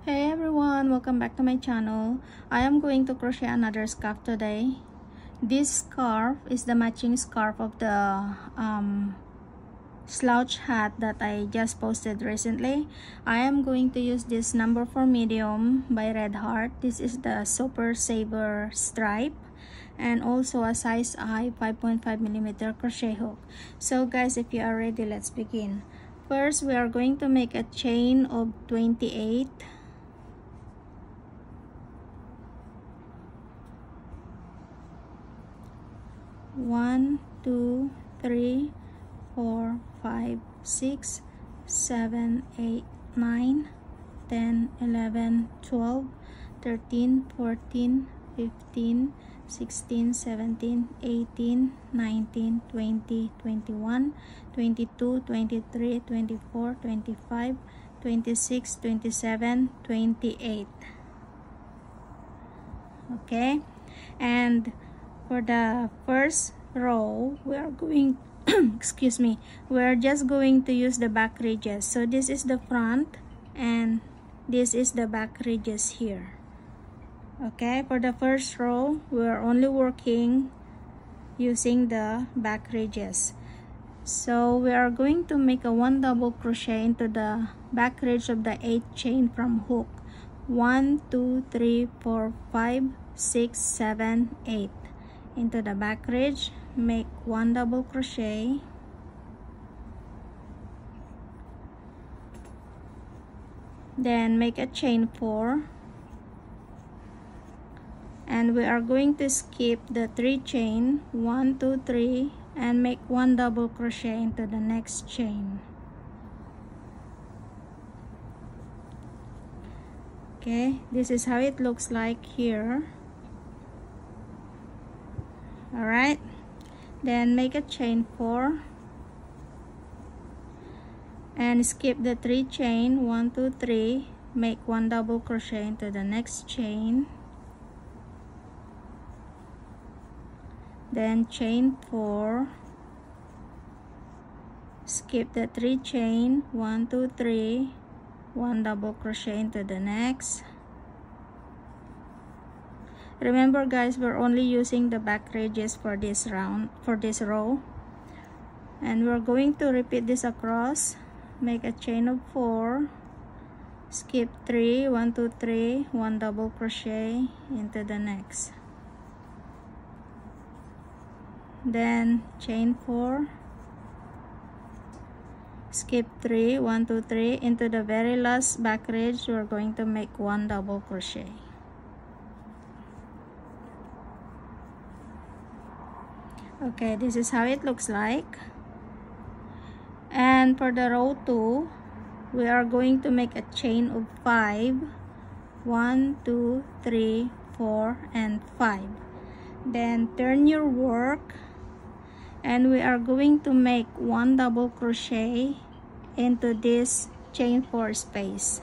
Hey everyone, welcome back to my channel. I am going to crochet another scarf today. This scarf is the matching scarf of the slouch hat that I just posted recently. I am going to use this number 4 medium by Red Heart. This is the Super Saver stripe, and also a size I 5.5mm crochet hook. So guys, if you are ready, let's begin. First, we are going to make a chain of 28. One, 2, 3, 4, 5, 6, 7, 8, 9, 10, 11, 12, 13, 14, 15, 16, 17, 18, 19, 20, 21, 22, 23, 24, 25, 26, 27, 28. Okay, and for the first row, we are going excuse me, we're just going to use the back ridges. So this is the front and this is the back ridges here. Okay, for the first row, we're only working using the back ridges. So we are going to make a 1 double crochet into the back ridge of the 8th chain from hook. 1, 2, 3, 4, 5, 6, 7, 8. Into the back ridge, make 1 double crochet, then make a chain 4, and we are going to skip the 3 chain, 1, 2, 3, and make 1 double crochet into the next chain. Okay, this is how it looks like here. Alright, then make a chain 4 and skip the 3 chain, 1, 2, 3, make 1 double crochet into the next chain, then chain 4, skip the 3 chain, 1, 2, 3, 1 double crochet into the next. Remember guys, we're only using the back ridges for this row, and we're going to repeat this across. Make a chain of 4, skip 3, 1, 2, 3, 1 double crochet into the next, then chain 4, skip 3, 1, 2, 3, into the very last back ridge. We're going to make 1 double crochet. Okay, this is how it looks like. And for the row 2, we are going to make a chain of 5. 1, 2, 3, 4, and 5. Then turn your work, and we are going to make 1 double crochet into this chain 4 space.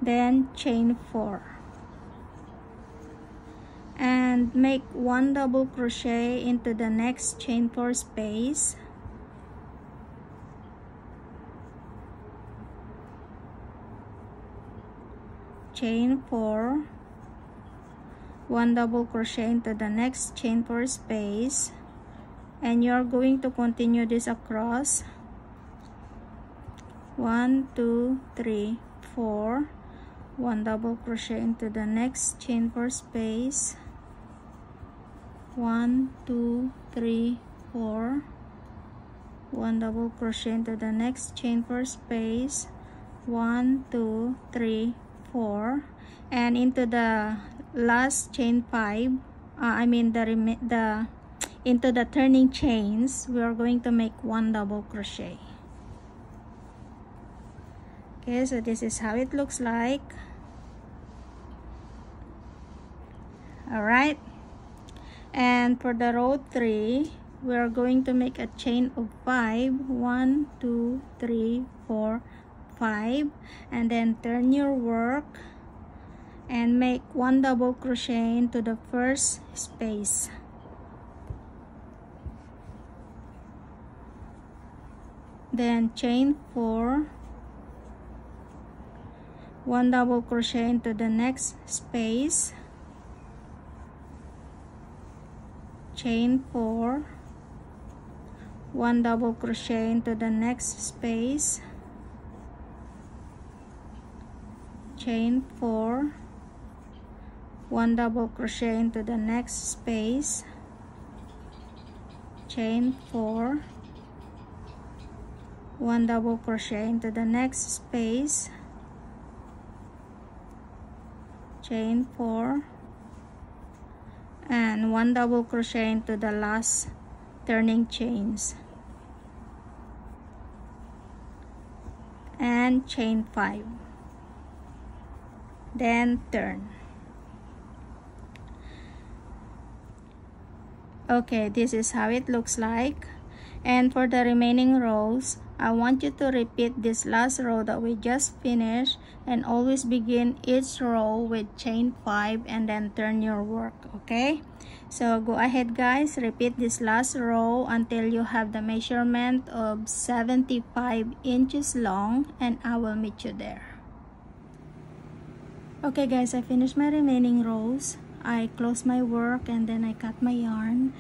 Then chain 4 and make 1 double crochet into the next chain 4 space, chain 4, 1 double crochet into the next chain 4 space, and you're going to continue this across. 1, 2, 3, 4, 1 double crochet into the next chain 4 space, 1, 2, 3, 4, 1 double crochet into the next chain 4 space, 1, 2, 3, 4, and into the last chain 5, into the turning chains, we are going to make 1 double crochet. Okay, so this is how it looks like. Alright, and for the row 3, we are going to make a chain of 5. 1, 2, 3, 4, 5, and then turn your work and make 1 double crochet into the first space. then chain 4, 1 double crochet into the next space, chain 4, 1 double crochet into the next space, chain 4, 1 double crochet into the next space, chain 4, 1 double crochet into the next space, chain 4, and 1 double crochet into the last turning chains, and chain 5, then turn. Okay, this is how it looks like. And for the remaining rows, I want you to repeat this last row that we just finished, and always begin each row with chain 5 and then turn your work. Okay, so go ahead guys, repeat this last row until you have the measurement of 75 inches long, and I will meet you there. Okay guys, I finished my remaining rows. I close my work and then I cut my yarn,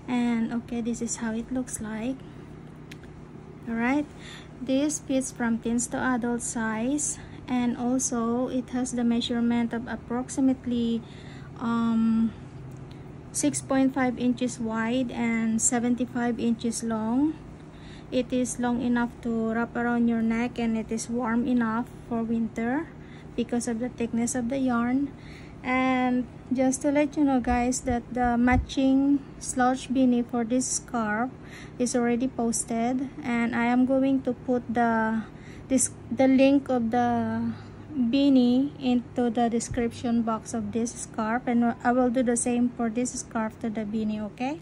and okay, this is how it looks like. Alright, this fits from teens to adult size, and also it has the measurement of approximately 6.5 inches wide and 75 inches long. It is long enough to wrap around your neck, and it is warm enough for winter because of the thickness of the yarn. And just to let you know guys, that the matching slouch beanie for this scarf is already posted, and I am going to put the link of the beanie into the description box of this scarf, and I will do the same for this scarf to the beanie. Okay,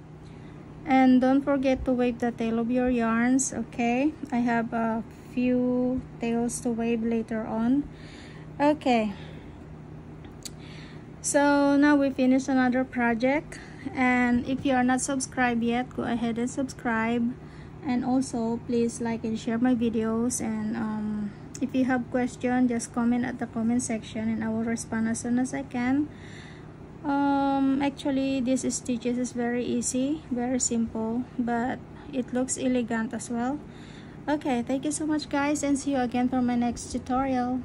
and don't forget to wave the tail of your yarns. Okay, I have a few tails to wave later on. Okay, so now we finished another project, and if you are not subscribed yet, go ahead and subscribe, and also please like and share my videos. And if you have questions, just comment at the comment section and I will respond as soon as I can. Actually this stitches is very easy, very simple, but it looks elegant as well. Okay, thank you so much guys, and see you again for my next tutorial.